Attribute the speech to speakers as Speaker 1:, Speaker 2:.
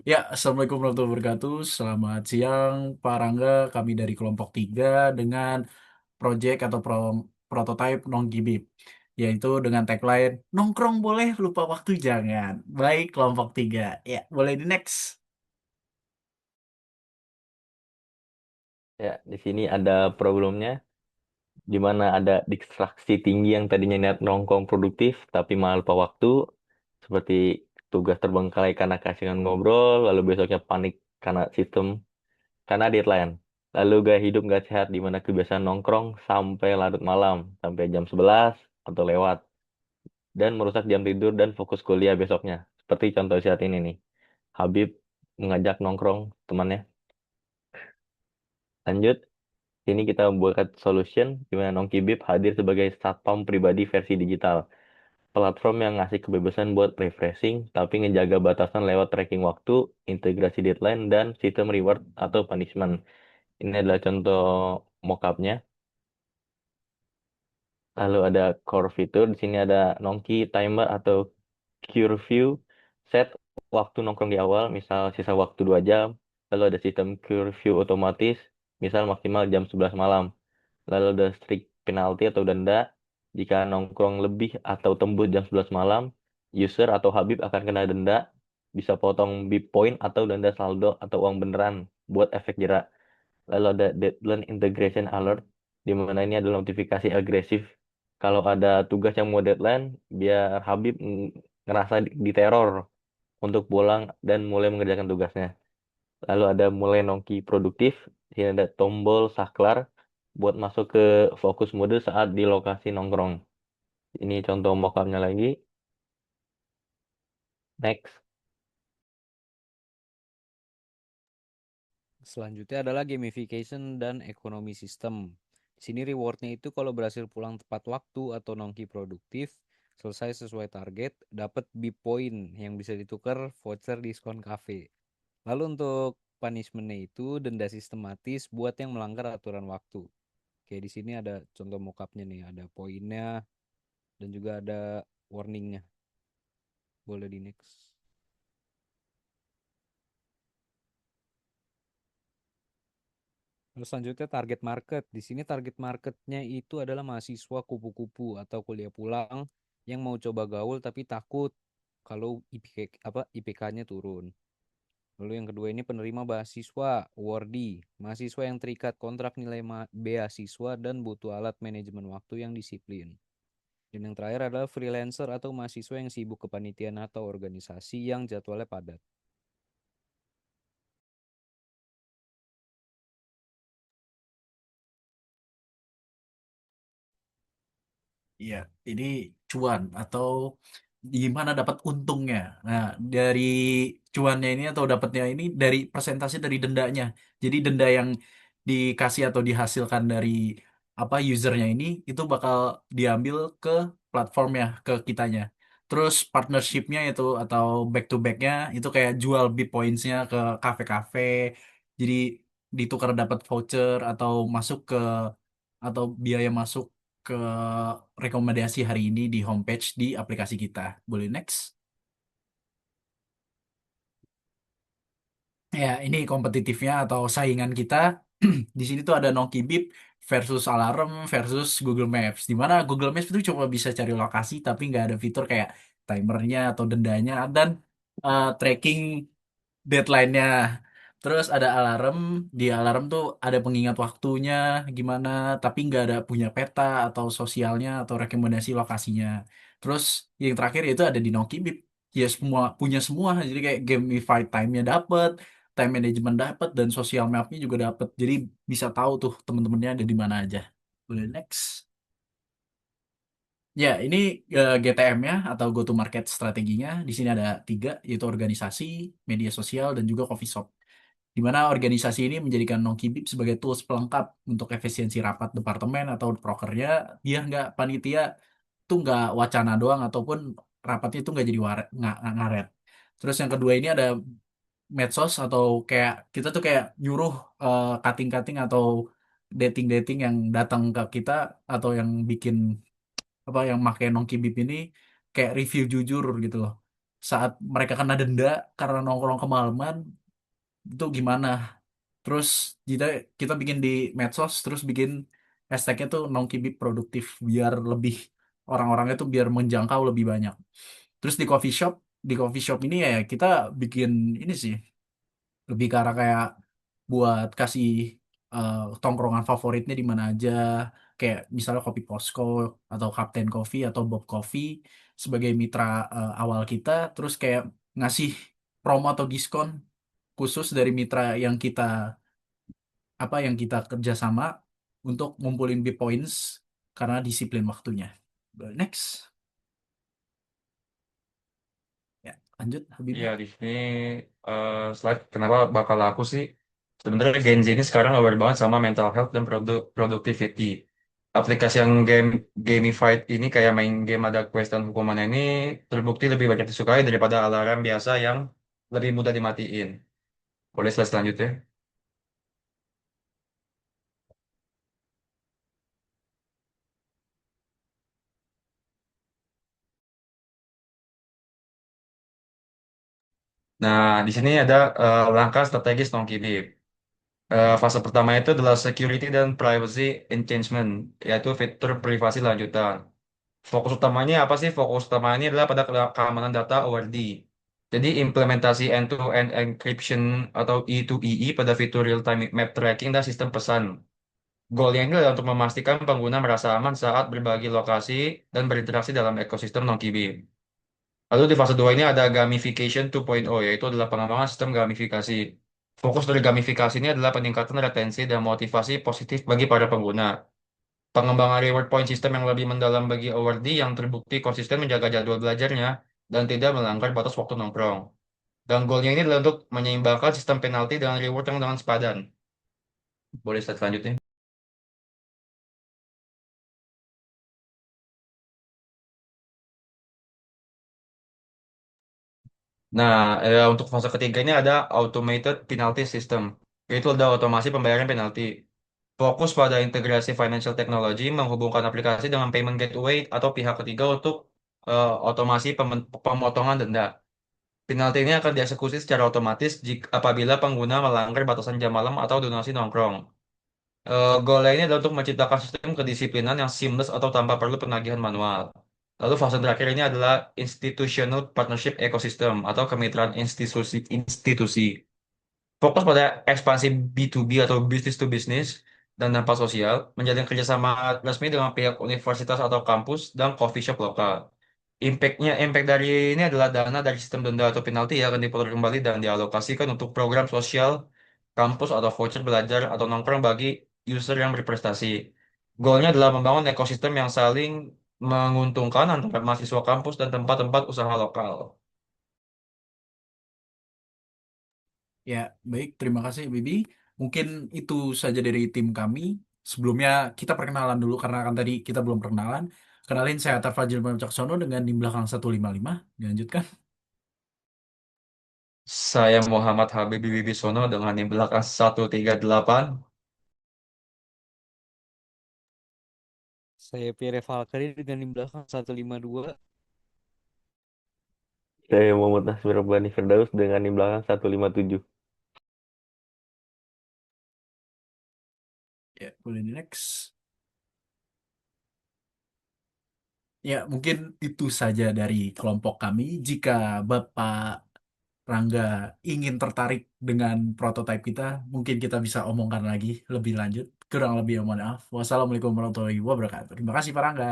Speaker 1: Ya, Assalamualaikum warahmatullahi wabarakatuh. Selamat siang, Pak Rangga. Kami dari kelompok 3 dengan project atau prototype Nonggibib, yaitu dengan tagline, nongkrong boleh, lupa waktu jangan. Baik, kelompok 3. Ya, boleh di next.
Speaker 2: Ya, di sini ada problemnya, di mana ada distraksi tinggi yang tadinya niat nongkrong produktif, tapi malah lupa waktu, seperti tugas terbengkalai karena keasikan ngobrol, lalu besoknya panik karena karena deadline. Lalu gaya hidup nggak sehat, di mana kebiasaan nongkrong sampai larut malam, sampai jam 11 atau lewat, dan merusak jam tidur dan fokus kuliah besoknya. Seperti contoh saat ini nih, Habib mengajak nongkrong temannya. Lanjut. Sini kita buat solution di mana Nongkibib hadir sebagai satpam pribadi versi digital. Platform yang ngasih kebebasan buat refreshing, tapi ngejaga batasan lewat tracking waktu, integrasi deadline, dan sistem reward atau punishment. Ini adalah contoh mockupnya. Lalu ada core fitur. Di sini ada Nongki timer atau curfew. Set waktu nongkrong di awal, misal sisa waktu 2 jam. Lalu ada sistem curfew otomatis, misal maksimal jam 11 malam. Lalu ada strict penalti atau denda. Jika nongkrong lebih atau tembus jam 11 malam, user atau Habib akan kena denda, bisa potong BIP point atau denda saldo atau uang beneran buat efek jerak. Lalu ada deadline integration alert, di mana ini adalah notifikasi agresif. Kalau ada tugas yang mau deadline, biar Habib ngerasa diteror untuk pulang dan mulai mengerjakan tugasnya. Lalu ada mulai nongki produktif. Di sini ada tombol saklar buat masuk ke fokus mode saat di lokasi nongkrong. Ini contoh mockupnya lagi. Next.
Speaker 3: Selanjutnya adalah gamification dan ekonomi sistem. Di sini rewardnya itu kalau berhasil pulang tepat waktu atau nongki produktif, selesai sesuai target, dapat BIP point yang bisa ditukar voucher diskon cafe. Lalu untuk punishmentnya itu denda sistematis buat yang melanggar aturan waktu. Kayak di sini ada contoh mockupnya nih, ada poinnya dan juga ada warningnya. Boleh di next. Terus selanjutnya target market. Di sini target marketnya itu adalah mahasiswa kupu-kupu atau kuliah pulang yang mau coba gaul tapi takut kalau IPK-nya turun. Lalu yang kedua ini penerima beasiswa, awardee, mahasiswa yang terikat kontrak nilai beasiswa dan butuh alat manajemen waktu yang disiplin. Dan yang terakhir adalah freelancer atau mahasiswa yang sibuk kepanitiaan atau organisasi yang jadwalnya padat.
Speaker 1: Iya, ini cuan atau gimana dapat untungnya. Nah, dari cuannya ini atau dapatnya ini dari persentase dari dendanya. Jadi denda yang dikasih atau dihasilkan dari apa usernya ini itu bakal diambil ke platformnya, ke kitanya. Terus partnershipnya itu atau back to backnya itu kayak jual bit pointsnya ke kafe-kafe. Jadi ditukar dapat voucher atau masuk ke atau biaya masuk ke rekomendasi hari ini di homepage di aplikasi kita. Boleh next? Ya, ini kompetitifnya atau saingan kita. Di sini tuh ada Nokibip versus Alarm versus Google Maps. Di mana Google Maps itu cuma bisa cari lokasi tapi nggak ada fitur kayak timernya atau dendanya dan tracking deadline-nya. Terus ada alarm, di alarm tuh ada pengingat waktunya gimana, tapi nggak ada punya peta atau sosialnya atau rekomendasi lokasinya. Terus yang terakhir itu ada di Nokibip. Ya semua punya semua, jadi kayak gamified time-nya dapet, time management dapet, dan social map-nya juga dapet. Jadi bisa tahu tuh temen-temennya ada di mana aja. Boleh next. Ya, ini GTM-nya atau go to market strateginya. Di sini ada 3, yaitu organisasi, media sosial, dan juga coffee shop. Di mana organisasi ini menjadikan Nongkibip sebagai tools pelengkap untuk efisiensi rapat departemen atau prokernya, biar nggak panitia tuh nggak wacana doang ataupun rapatnya tuh nggak jadi nggak ngaret. Terus yang kedua ini ada medsos atau kayak kita tuh kayak nyuruh cutting-cutting atau dating-dating yang datang ke kita atau yang bikin apa yang pakai Nongkibip ini kayak review jujur gitu loh. saat mereka kena denda karena nongkrong kemalaman itu gimana. Terus kita kita bikin di medsos, terus bikin hashtagnya tuh nongkibip produktif biar lebih orang-orangnya tuh biar menjangkau lebih banyak. Terus di coffee shop ini ya kita bikin ini sih lebih ke arah kayak buat kasih eh, tongkrongan favoritnya di mana aja, kayak misalnya Kopi Posko atau Kapten Coffee atau Bob Coffee sebagai mitra awal kita, terus kayak ngasih promo atau diskon khusus dari mitra yang kita kerjasama untuk ngumpulin B points karena disiplin waktunya. Next, ya lanjut
Speaker 4: Iya,
Speaker 1: Habibie.
Speaker 4: di sini slide kenapa bakal laku sih? Sebenarnya Gen Z ini sekarang aware banget sama mental health dan productivity. Aplikasi yang gamified ini kayak main game ada quest dan hukumannya ini terbukti lebih banyak disukai daripada alarm biasa yang lebih mudah dimatiin. Boleh slide selanjutnya? Nah, di sini ada langkah strategis Nongkibip. Fase pertama itu adalah security dan privacy enhancement, yaitu fitur privasi lanjutan. Fokus utamanya apa sih? Fokus utamanya adalah pada keamanan data ORD. Jadi implementasi end-to-end encryption atau E2EE pada fitur real-time map tracking dan sistem pesan. Goalnya ini adalah untuk memastikan pengguna merasa aman saat berbagi lokasi dan berinteraksi dalam ekosistem Nongkibi. Lalu di fase 2 ini ada gamification 2.0, yaitu adalah pengembangan sistem gamifikasi. Fokus dari gamifikasi ini adalah peningkatan retensi dan motivasi positif bagi para pengguna. Pengembangan reward point system yang lebih mendalam bagi awardee yang terbukti konsisten menjaga jadwal belajarnya dan tidak melanggar batas waktu nongkrong. Dan goalnya ini adalah untuk menyeimbangkan sistem penalti dengan reward yang dengan sepadan. Boleh slide selanjutnya. Nah, untuk fase ketiga ini ada automated penalty system, yaitu ada otomasi pembayaran penalti. Fokus pada integrasi financial technology menghubungkan aplikasi dengan payment gateway atau pihak ketiga untuk otomasi pemotongan denda. Penalti ini akan dieksekusi secara otomatis jika apabila pengguna melanggar batasan jam malam atau donasi nongkrong. Goal lainnya adalah untuk menciptakan sistem kedisiplinan yang seamless atau tanpa perlu penagihan manual. Lalu fase terakhir ini adalah institutional partnership ecosystem atau kemitraan institusi. Fokus pada ekspansi B2B atau business to business dan dampak sosial, menjalin kerjasama resmi dengan pihak universitas atau kampus dan coffee shop lokal. Impact dari ini adalah dana dari sistem denda atau penalti yang akan diputar kembali dan dialokasikan untuk program sosial, kampus atau voucher belajar atau nongkrong bagi user yang berprestasi. Goalnya adalah membangun ekosistem yang saling menguntungkan antara mahasiswa kampus dan tempat-tempat usaha lokal.
Speaker 1: Ya, baik. Terima kasih, Bibi. Mungkin itu saja dari tim kami. Sebelumnya kita perkenalan dulu karena kan tadi kita belum perkenalan. Kenalin saya Atar Fajil Caksono dengan di belakang 155. Dilanjutkan.
Speaker 4: Saya Muhammad Habib Wibisono dengan di belakang 138.
Speaker 3: Saya Pierre Valkyrie dengan di belakang 152.
Speaker 2: Saya Muhammad Nasir Bani Firdaus dengan di belakang 157.
Speaker 1: Ya, boleh di next. Ya, mungkin itu saja dari kelompok kami. Jika Bapak Rangga ingin tertarik dengan prototipe kita, mungkin kita bisa omongkan lagi lebih lanjut. Kurang lebih mohon maaf. Wassalamualaikum warahmatullahi wabarakatuh. Terima kasih, Pak Rangga.